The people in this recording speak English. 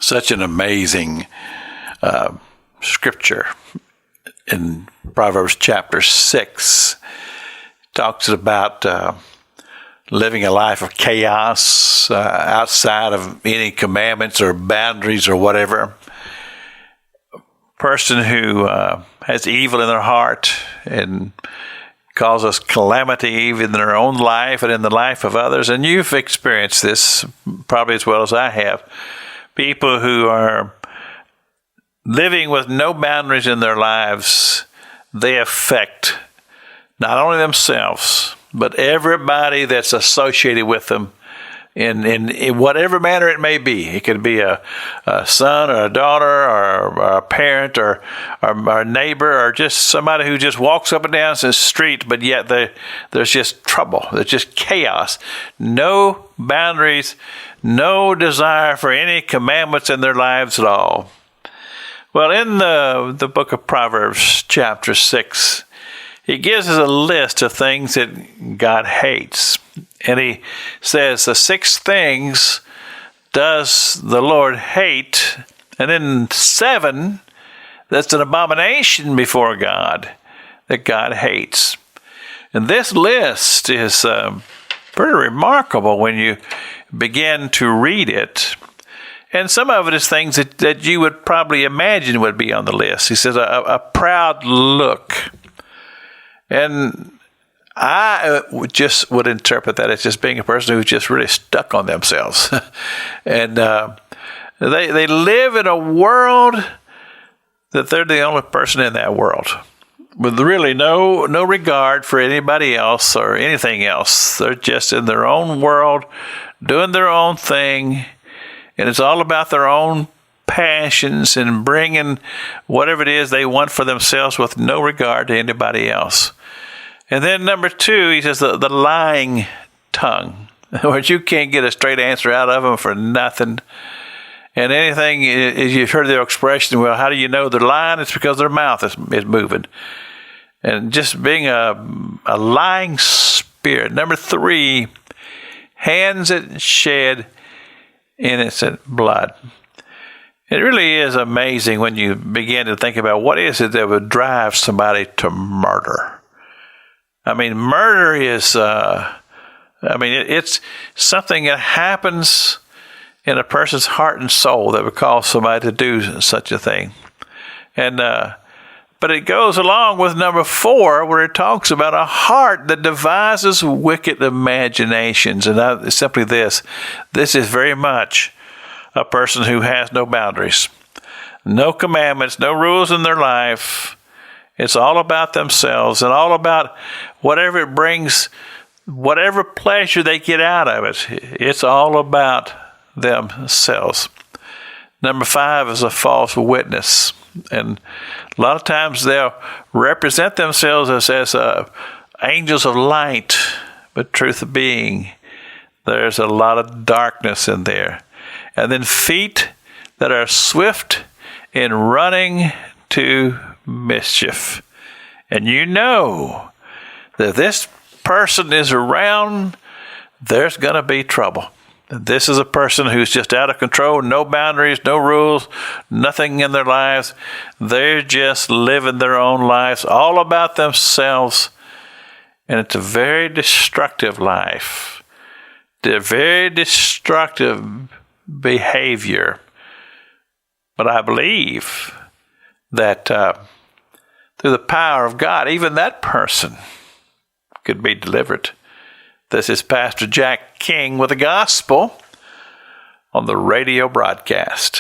Such an amazing scripture in Proverbs chapter 6. Talks about living a life of chaos outside of any commandments or boundaries or whatever. A person who has evil in their heart and causes calamity even in their own life and in the life of others. And you've experienced this probably as well as I have. People who are living with no boundaries in their lives, they affect not only themselves, but everybody that's associated with them in whatever manner it may be. It could be a son or a daughter or a parent or a neighbor or just somebody who just walks up and down the street, but yet there's just trouble. There's just chaos. No boundaries, no desire for any commandments in their lives at all. Well, in the book of Proverbs, chapter 6, he gives us a list of things that God hates. And he says the 6 things does the Lord hate, and then 7 that's an abomination before God that God hates. And this list is pretty remarkable when you begin to read it. And some of it is things that you would probably imagine would be on the list. He says a proud look. And I just would interpret that as just being a person who's just really stuck on themselves. And they live in a world that they're the only person in that world, with really no regard for anybody else or anything else. They're just in their own world, doing their own thing, and it's all about their own passions and bringing whatever it is they want for themselves with no regard to anybody else. And then number 2, he says the lying tongue. In other words, you can't get a straight answer out of them for nothing. And anything, you've heard the expression, well, how do you know they're lying? It's because their mouth is moving. And just being a lying spirit. Number 3, hands that shed innocent blood. It really is amazing when you begin to think about what is it that would drive somebody to murder. I mean, murder is, it's something that happens in a person's heart and soul that would cause somebody to do such a thing. And, but it goes along with number 4, where it talks about a heart that devises wicked imaginations. And simply this is very much a person who has no boundaries, no commandments, no rules in their life. It's all about themselves and all about whatever it brings, whatever pleasure they get out of it. It's all about themselves. Number 5 is a false witness. And a lot of times they'll represent themselves as angels of light, but truth being, there's a lot of darkness in there. And then feet that are swift in running to mischief. And you know that this person is around, there's going to be trouble. This is a person who's just out of control, no boundaries, no rules, nothing in their lives. They're just living their own lives, all about themselves. And it's a very destructive life. They're very destructive behavior. But I believe that through the power of God, even that person could be delivered. This is Pastor Jack King with the gospel on the radio broadcast.